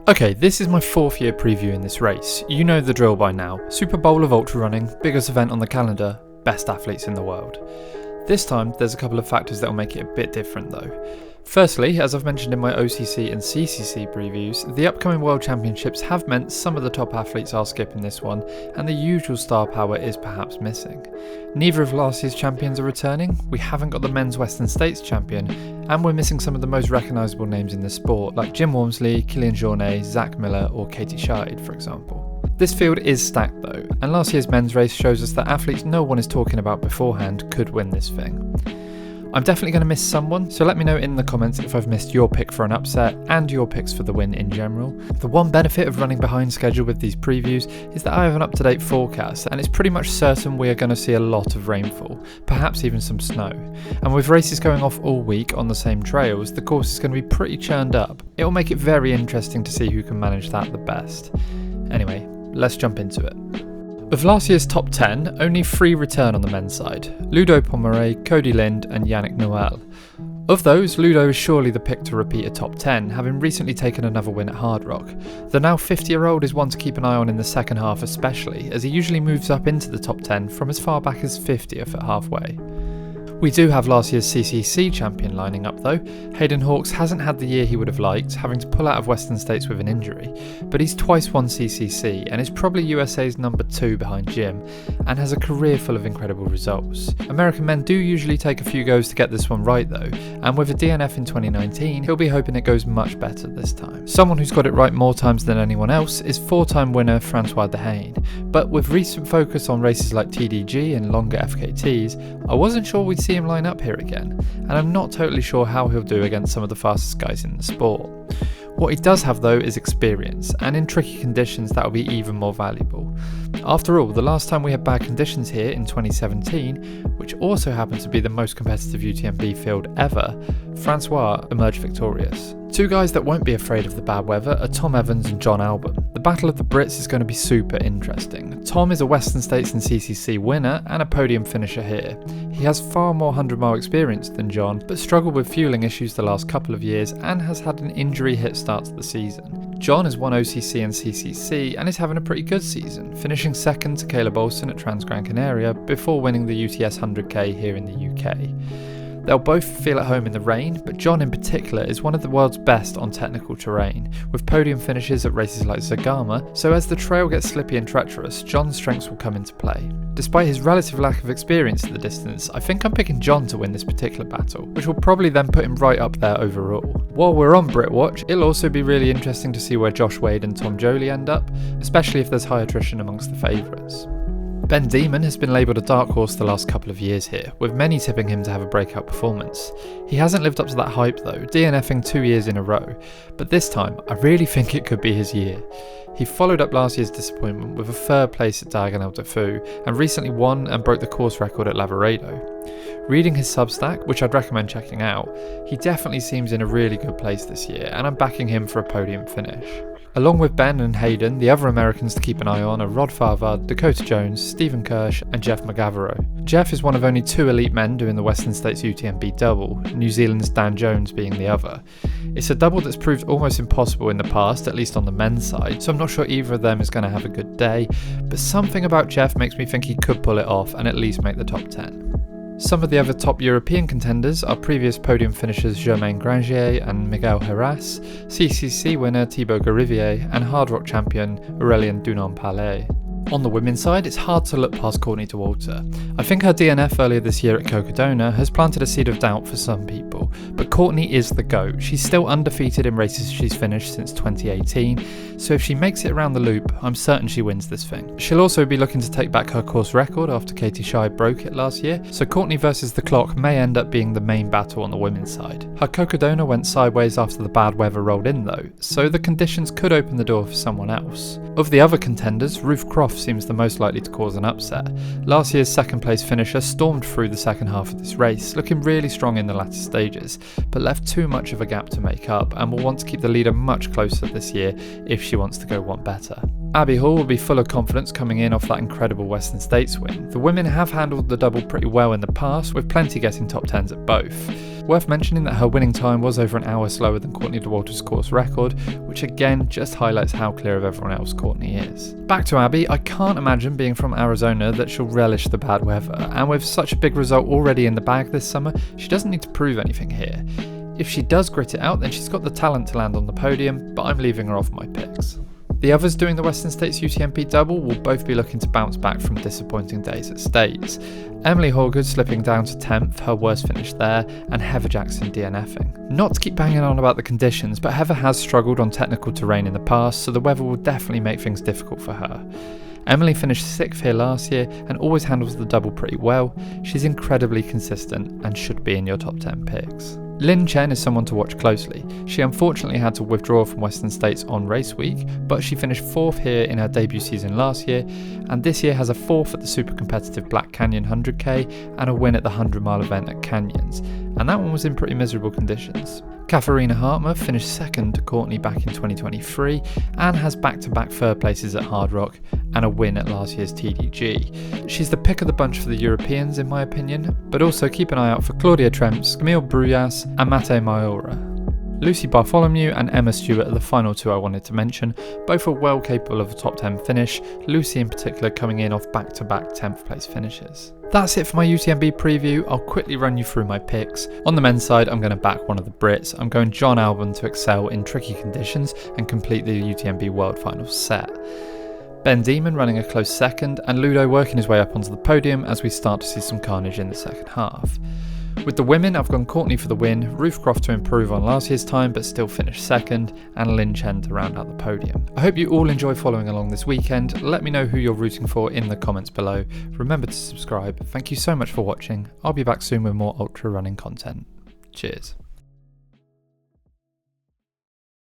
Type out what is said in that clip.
Okay, this is my 4th year previewing this race. You know the drill by now. Super Bowl of ultra running, biggest event on the calendar, best athletes in the world. This time, there's a couple of factors that will make it a bit different though. Firstly, as I've mentioned in my OCC and CCC previews, the upcoming World Championships have meant some of the top athletes are skipping this one, and the usual star power is perhaps missing. Neither of last year's champions are returning, we haven't got the men's Western States champion, and we're missing some of the most recognisable names in the sport, like Jim Walmsley, Kilian Jornet, Zach Miller or Katie Schide, for example. This field is stacked though, and last year's men's race shows us that athletes no one is talking about beforehand could win this thing. I'm definitely going to miss someone, so let me know in the comments if I've missed your pick for an upset and your picks for the win in general. The one benefit of running behind schedule with these previews is that I have an up-to-date forecast, and it's pretty much certain we are going to see a lot of rainfall, perhaps even some snow. And with races going off all week on the same trails, the course is going to be pretty churned up. It will make it very interesting to see who can manage that the best. Anyway, let's jump into it. Of last year's top 10, only 3 return on the men's side: Ludo Pomeray, Cody Lind and Yannick Noel. Of those, Ludo is surely the pick to repeat a top 10, having recently taken another win at Hard Rock. The now 50-year-old is one to keep an eye on in the second half especially, as he usually moves up into the top 10 from as far back as 50th at halfway. We do have last year's CCC champion lining up though. Hayden Hawkes hasn't had the year he would have liked, having to pull out of Western States with an injury, but he's twice won CCC and is probably USA's number 2 behind Jim, and has a career full of incredible results. American men do usually take a few goes to get this one right though, and with a DNF in 2019, he'll be hoping it goes much better this time. Someone who's got it right more times than anyone else is 4-time winner Francois Dehane, but with recent focus on races like TDG and longer FKTs, I wasn't sure we'd see him line up here again, and I'm not totally sure how he'll do against some of the fastest guys in the sport. What he does have though is experience, and in tricky conditions that will be even more valuable. After all, the last time we had bad conditions here in 2017, which also happened to be the most competitive UTMB field ever, Francois emerged victorious. 2 guys that won't be afraid of the bad weather are Tom Evans and John Albon. The Battle of the Brits is going to be super interesting. Tom is a Western States and CCC winner and a podium finisher here. He has far more 100-mile experience than John, but struggled with fueling issues the last couple of years and has had an injury hit start to the season. John has won OCC and CCC and is having a pretty good season, finishing second to Caleb Olsen at Trans Gran Canaria before winning the UTS 100k here in the UK. They'll both feel at home in the rain, but John in particular is one of the world's best on technical terrain, with podium finishes at races like Zagama, so as the trail gets slippy and treacherous, John's strengths will come into play. Despite his relative lack of experience at the distance, I think I'm picking John to win this particular battle, which will probably then put him right up there overall. While we're on Britwatch, it'll also be really interesting to see where Josh Wade and Tom Joly end up, especially if there's high attrition amongst the favourites. Ben Demon has been labelled a dark horse the last couple of years here, with many tipping him to have a breakout performance. He hasn't lived up to that hype though, DNFing 2 years in a row, but this time I really think it could be his year. He followed up last year's disappointment with a 3rd place at Diagonal de Fou, and recently won and broke the course record at Lavaredo. Reading his Substack, which I'd recommend checking out, he definitely seems in a really good place this year, and I'm backing him for a podium finish. Along with Ben and Hayden, the other Americans to keep an eye on are Rod Farvard, Dakota Jones, Stephen Kirsch and Jeff McGavero. Jeff is one of only 2 elite men doing the Western States UTMB double, New Zealand's Dan Jones being the other. It's a double that's proved almost impossible in the past, at least on the men's side, so I'm not sure either of them is going to have a good day, but something about Jeff makes me think he could pull it off and at least make the top 10. Some of the other top European contenders are previous podium finishers Germain Grangier and Miguel Heras, CCC winner Thibaut Garivier and Hard Rock champion Aurélien Dunon-Palais. On the women's side, it's hard to look past Courtney Dauwalter. I think her DNF earlier this year at Cocodona has planted a seed of doubt for some people, but Courtney is the GOAT. She's still undefeated in races she's finished since 2018, so if she makes it around the loop, I'm certain she wins this thing. She'll also be looking to take back her course record after Katie Schide broke it last year, so Courtney versus the clock may end up being the main battle on the women's side. Her Cocodona went sideways after the bad weather rolled in though, so the conditions could open the door for someone else. Of the other contenders, Ruth Croft seems the most likely to cause an upset. Last year's second place finisher stormed through the second half of this race, looking really strong in the latter stages, but left too much of a gap to make up and will want to keep the leader much closer this year if she wants to go one better. Abby Hall will be full of confidence coming in off that incredible Western States win. The women have handled the double pretty well in the past, with plenty getting top 10s at both. Worth mentioning that her winning time was over an hour slower than Courtney Dauwalter's course record, which again just highlights how clear of everyone else Courtney is. Back to Abby, I can't imagine being from Arizona that she'll relish the bad weather, and with such a big result already in the bag this summer, she doesn't need to prove anything here. If she does grit it out, then she's got the talent to land on the podium, but I'm leaving her off my picks. The others doing the Western States UTMB double will both be looking to bounce back from disappointing days at States. Emily Horgood slipping down to 10th, her worst finish there, and Heather Jackson DNFing. Not to keep banging on about the conditions, but Heather has struggled on technical terrain in the past, so the weather will definitely make things difficult for her. Emily finished 6th here last year and always handles the double pretty well. She's incredibly consistent and should be in your top 10 picks. Lin Chen is someone to watch closely. She unfortunately had to withdraw from Western States on race week, but she finished 4th here in her debut season last year, and this year has a 4th at the super competitive Black Canyon 100k and a win at the 100-mile event at Canyons, and that one was in pretty miserable conditions. Katharina Hartmer finished 2nd to Courtney back in 2023 and has back-to-back third places at Hard Rock and a win at last year's TDG. She's the pick of the bunch for the Europeans in my opinion, but also keep an eye out for Claudia Tremps, Camille Bruyas and Mate Mayora. Lucy Bartholomew and Emma Stewart are the final two I wanted to mention. Both are well capable of a top 10 finish, Lucy in particular coming in off back-to-back 10th place finishes. That's it for my UTMB preview. I'll quickly run you through my picks. On the men's side, I'm going to back one of the Brits. I'm going John Albon to excel in tricky conditions and complete the UTMB World Finals set. Ben Deeman running a close second, and Ludo working his way up onto the podium as we start to see some carnage in the second half. With the women, I've gone Courtney for the win, Ruth Croft to improve on last year's time but still finish second, and Lin Chen to round out the podium. I hope you all enjoy following along this weekend. Let me know who you're rooting for in the comments below. Remember to subscribe. Thank you so much for watching. I'll be back soon with more ultra running content. Cheers.